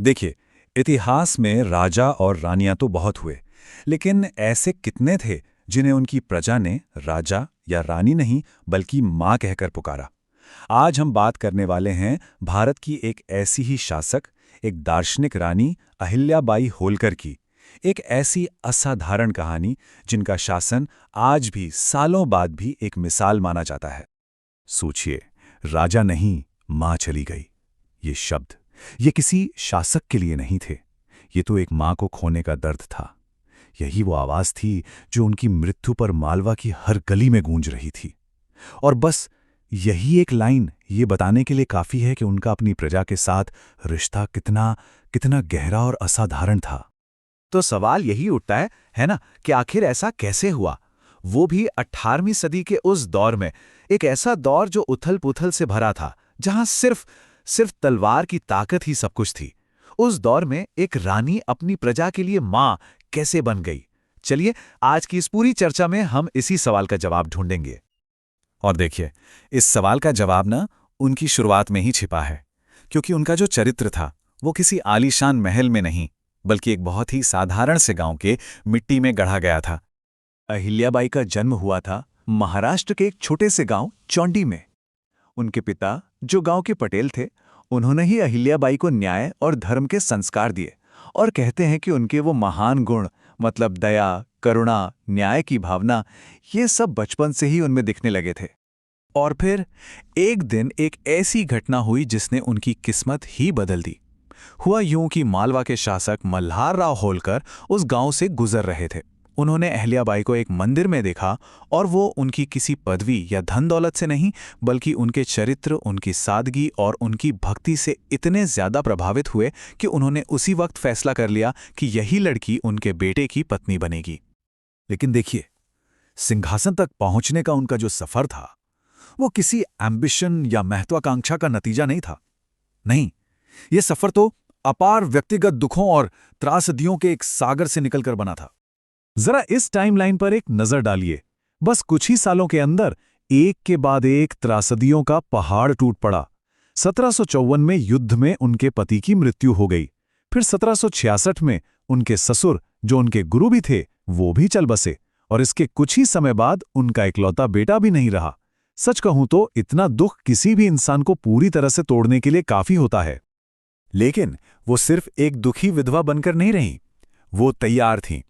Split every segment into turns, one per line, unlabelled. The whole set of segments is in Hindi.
देखिए, इतिहास में राजा और रानियां तो बहुत हुए, लेकिन ऐसे कितने थे जिन्हें उनकी प्रजा ने राजा या रानी नहीं बल्कि मां कहकर पुकारा। आज हम बात करने वाले हैं भारत की एक ऐसी ही शासक, एक दार्शनिक रानी अहिल्याबाई होलकर की। एक ऐसी असाधारण कहानी जिनका शासन आज भी सालों बाद भी एक मिसाल माना जाता है। सोचिए, राजा नहीं, मां चली गई। ये शब्द, ये किसी शासक के लिए नहीं थे। ये तो एक मां को खोने का दर्द था। यही वो आवाज थी जो उनकी मृत्यु पर मालवा की हर गली में गूंज रही थी। और बस यही एक लाइन ये बताने के लिए काफी है कि उनका अपनी प्रजा के साथ रिश्ता कितना कितना गहरा और असाधारण था।
तो सवाल यही उठता है ना, कि आखिर ऐसा कैसे हुआ? वो भी 18वीं सदी के उस दौर में, एक ऐसा दौर जो उथल-पुथल से भरा था, जहां सिर्फ सिर्फ तलवार की ताकत ही सब कुछ थी। उस दौर में एक रानी अपनी प्रजा के लिए मां कैसे बन गई? चलिए, आज की इस पूरी चर्चा में हम इसी सवाल का जवाब ढूंढेंगे।
और देखिए, इस सवाल का जवाब ना उनकी शुरुआत में ही छिपा है, क्योंकि उनका जो चरित्र था वो किसी आलीशान महल में नहीं, बल्कि एक बहुत ही साधारण से गांव के मिट्टी में गढ़ा गया था।
अहिल्याबाई का जन्म हुआ था महाराष्ट्र के एक छोटे से गांव चौंडी में। उनके पिता, जो गांव के पटेल थे, उन्होंने ही अहिल्याबाई को न्याय और धर्म के संस्कार दिए, और कहते हैं कि उनके वो महान गुण, मतलब दया, करुणा, न्याय की भावना, ये सब बचपन से ही उनमें दिखने लगे थे। और फिर एक दिन एक ऐसी घटना हुई जिसने उनकी किस्मत ही बदल दी। हुआ यूं कि मालवा के शासक मल्हार राव होलकर उस गांव से गुजर रहे थे। उन्होंने अहिल्याबाई को एक मंदिर में देखा, और वो उनकी किसी पदवी या धन दौलत से नहीं, बल्कि उनके चरित्र, उनकी सादगी और उनकी भक्ति से इतने ज्यादा प्रभावित हुए कि उन्होंने उसी वक्त फैसला कर लिया कि यही लड़की उनके बेटे की पत्नी बनेगी।
लेकिन देखिए, सिंहासन तक पहुंचने का उनका जो सफर था, वो किसी एम्बिशन या महत्वाकांक्षा का नतीजा नहीं था। नहीं, ये सफर तो अपार व्यक्तिगत दुखों और त्रासदियों के एक सागर से निकलकर बना था।
जरा इस टाइमलाइन पर एक नजर डालिए। बस कुछ ही सालों के अंदर एक के बाद एक त्रासदियों का पहाड़ टूट पड़ा। 1754 में युद्ध में उनके पति की मृत्यु हो गई। फिर 1766 में उनके ससुर, जो उनके गुरु भी थे, वो भी चल बसे, और इसके कुछ ही समय बाद उनका इकलौता बेटा भी नहीं रहा। सच कहूं तो इतना दुख किसी भी इंसान को पूरी तरह से तोड़ने के लिए काफी होता है।
लेकिन वो सिर्फ एक दुखी विधवा बनकर नहीं रहीं, वो तैयार थीं।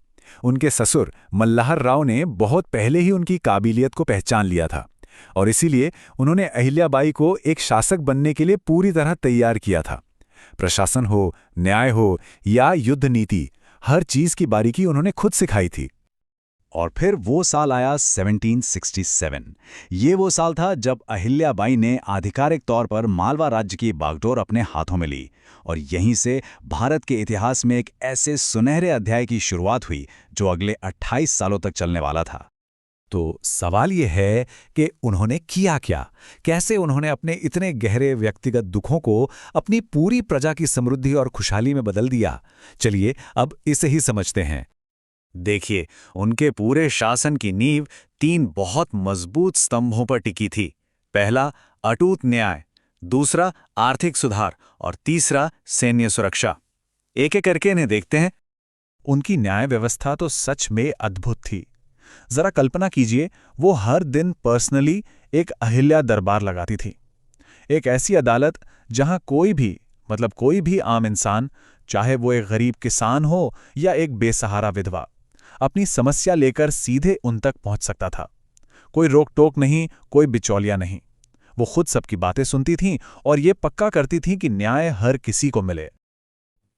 उनके ससुर मल्हार राव ने बहुत पहले ही उनकी काबिलियत को पहचान लिया था, और इसीलिए उन्होंने अहिल्याबाई को एक शासक बनने के लिए पूरी तरह तैयार किया था। प्रशासन हो, न्याय हो या युद्ध नीति, हर चीज की बारीकी उन्होंने खुद सिखाई थी।
और फिर वो साल आया 1767। ये वो साल था जब अहिल्याबाई ने आधिकारिक तौर पर मालवा राज्य की बागडोर अपने हाथों में ली, और यहीं से भारत के इतिहास में एक ऐसे सुनहरे अध्याय की शुरुआत हुई जो अगले 28 सालों तक चलने वाला था।
तो सवाल ये है कि उन्होंने किया क्या? कैसे उन्होंने अपने इतने गहरे व्यक्तिगत दुखों को अपनी पूरी प्रजा की समृद्धि और खुशहाली में बदल दिया? चलिए अब इसे ही समझते हैं।
देखिए, उनके पूरे शासन की नींव 3 बहुत मजबूत स्तंभों पर टिकी थी। पहला, अटूट न्याय। दूसरा, आर्थिक सुधार। और तीसरा, सैन्य सुरक्षा। एक एक करके इन्हें देखते हैं।
उनकी न्याय व्यवस्था तो सच में अद्भुत थी। जरा कल्पना कीजिए, वो हर दिन पर्सनली एक अहिल्या दरबार लगाती थी। एक ऐसी अदालत जहां कोई भी आम इंसान, चाहे वो एक गरीब किसान हो या एक बेसहारा विधवा, अपनी समस्या लेकर सीधे उन तक पहुंच सकता था। कोई रोक टोक नहीं, कोई बिचौलिया नहीं। वो खुद सबकी बातें सुनती थीं और ये पक्का करती थीं कि न्याय हर किसी को मिले।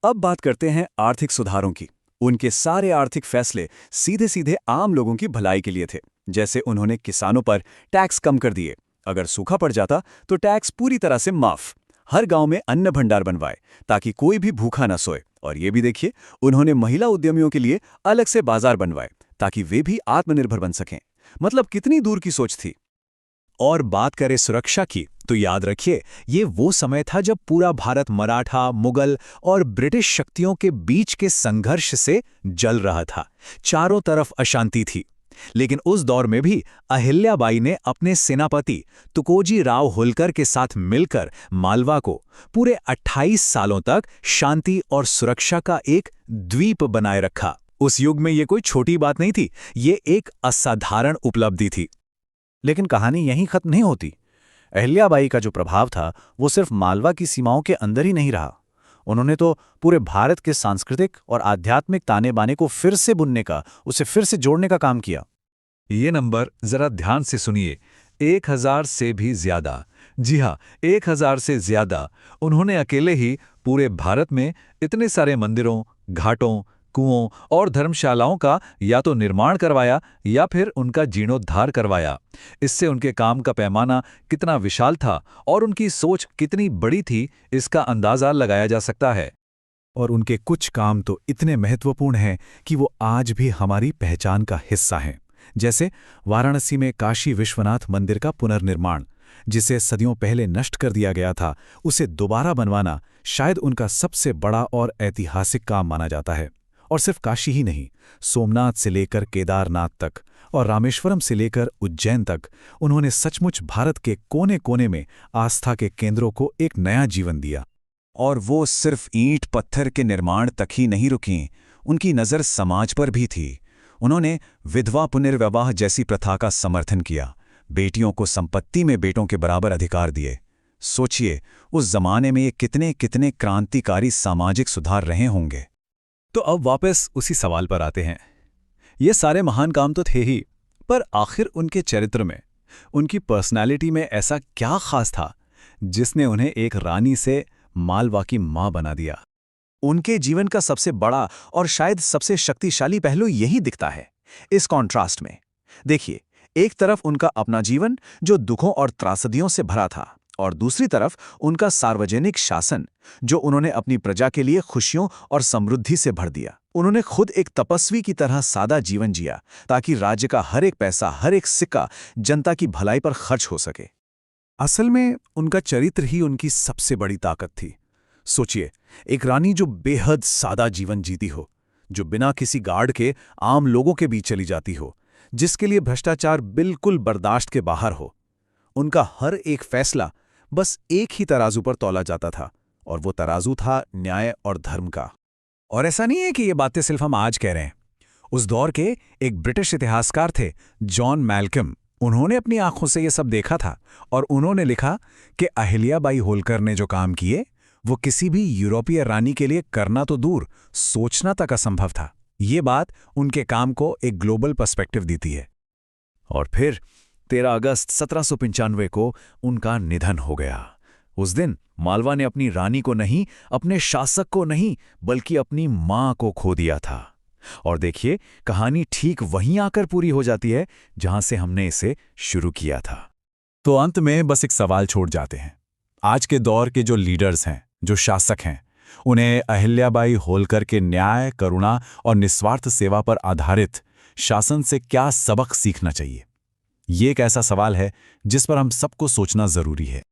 अब बात करते हैं आर्थिक सुधारों की। उनके सारे आर्थिक फैसले सीधे सीधे आम लोगों की भलाई के लिए थे। जैसे उन्होंने किसानों पर टैक्स कम कर दिए, अगर सूखा पड़ जाता तो टैक्स पूरी तरह से माफ। हर गांव में अन्न भंडार बनवाए ताकि कोई भी भूखा न सोए। और ये भी देखिए, उन्होंने महिला उद्यमियों के लिए अलग से बाजार बनवाए ताकि वे भी आत्मनिर्भर बन सकें। मतलब कितनी दूर की सोच थी। और बात करें सुरक्षा की, तो याद रखिए, ये वो समय था जब पूरा भारत मराठा, मुगल और ब्रिटिश शक्तियों के बीच के संघर्ष से जल रहा था। चारों तरफ अशांति थी। लेकिन उस दौर में भी अहिल्याबाई ने अपने सेनापति तुकोजी राव होलकर के साथ मिलकर मालवा को पूरे 28 सालों तक शांति और सुरक्षा का एक द्वीप बनाए रखा। उस युग में ये कोई छोटी बात नहीं थी, ये एक असाधारण उपलब्धि थी।
लेकिन कहानी यहीं खत्म नहीं होती। अहिल्याबाई का जो प्रभाव था वो सिर्फ मालवा की सीमाओं के अंदर ही नहीं रहा। उन्होंने तो पूरे भारत के सांस्कृतिक और आध्यात्मिक ताने बाने को फिर से बुनने का, उसे फिर से जोड़ने का काम किया।
ये नंबर जरा ध्यान से सुनिए, 1000 से भी ज्यादा। जी हाँ, 1000 से ज्यादा। उन्होंने अकेले ही पूरे भारत में इतने सारे मंदिरों, घाटों, कुओं और धर्मशालाओं का या तो निर्माण करवाया या फिर उनका जीर्णोद्धार करवाया। इससे उनके काम का पैमाना कितना विशाल था और उनकी सोच कितनी बड़ी थी, इसका अंदाजा लगाया जा सकता है।
और उनके कुछ काम तो इतने महत्वपूर्ण हैं कि वो आज भी हमारी पहचान का हिस्सा हैं। जैसे वाराणसी में काशी विश्वनाथ मंदिर का पुनर्निर्माण, जिसे सदियों पहले नष्ट कर दिया गया था, उसे दोबारा बनवाना शायद उनका सबसे बड़ा और ऐतिहासिक काम माना जाता है। और सिर्फ काशी ही नहीं, सोमनाथ से लेकर केदारनाथ तक और रामेश्वरम से लेकर उज्जैन तक उन्होंने सचमुच भारत के कोने कोने में आस्था के केंद्रों को एक नया जीवन दिया।
और वो सिर्फ ईंट पत्थर के निर्माण तक ही नहीं रुकीं, उनकी नज़र समाज पर भी थी। उन्होंने विधवा पुनर्विवाह जैसी प्रथा का समर्थन किया, बेटियों को संपत्ति में बेटों के बराबर अधिकार दिए। सोचिए, उस जमाने में ये कितने कितने क्रांतिकारी सामाजिक सुधार रहे होंगे।
तो अब वापस उसी सवाल पर आते हैं। ये सारे महान काम तो थे ही, पर आखिर उनके चरित्र में, उनकी पर्सनैलिटी में ऐसा क्या खास था जिसने उन्हें एक रानी से मालवा की मां बना दिया?
उनके जीवन का सबसे बड़ा और शायद सबसे शक्तिशाली पहलू यही दिखता है इस कॉन्ट्रास्ट में। देखिए, एक तरफ उनका अपना जीवन जो दुखों और त्रासदियों से भरा था, और दूसरी तरफ उनका सार्वजनिक शासन जो उन्होंने अपनी प्रजा के लिए खुशियों और समृद्धि से भर दिया। उन्होंने खुद एक तपस्वी की तरह सादा जीवन जिया ताकि राज्य का हर एक पैसा, हर एक सिक्का जनता की भलाई पर खर्च हो सके।
असल में उनका चरित्र ही उनकी सबसे बड़ी ताकत थी। सोचिए, एक रानी जो बेहद सादा जीवन जीती हो, जो बिना किसी गार्ड के आम लोगों के बीच चली जाती हो, जिसके लिए भ्रष्टाचार बिल्कुल बर्दाश्त के बाहर हो। उनका हर एक फैसला बस एक ही तराजू पर तौला जाता था, और वो तराजू था न्याय और धर्म का। और ऐसा नहीं है कि ये बातें सिर्फ हम आज कह रहे हैं। उस दौर के एक ब्रिटिश इतिहासकार थे, जॉन मैल्कम। उन्होंने अपनी आंखों से ये सब देखा था, और उन्होंने लिखा कि अहिल्याबाई होलकर ने जो काम किए वो किसी भी यूरोपीय रानी के लिए करना तो दूर, सोचना तक असंभव था। ये बात उनके काम को एक ग्लोबल पर्सपेक्टिव देती है। और फिर 13 अगस्त 1795 को उनका निधन हो गया। उस दिन मालवा ने अपनी रानी को नहीं, अपने शासक को नहीं, बल्कि अपनी मां को खो दिया था। और देखिए, कहानी ठीक वहीं आकर पूरी हो जाती है जहां से हमने इसे शुरू किया था। तो अंत में बस एक सवाल छोड़ जाते हैं। आज के दौर के जो लीडर्स हैं, जो शासक हैं, उन्हें अहिल्याबाई होलकर के न्याय, करुणा और निस्वार्थ सेवा पर आधारित शासन से क्या सबक सीखना चाहिए? ये एक ऐसा सवाल है जिस पर हम सबको सोचना जरूरी है।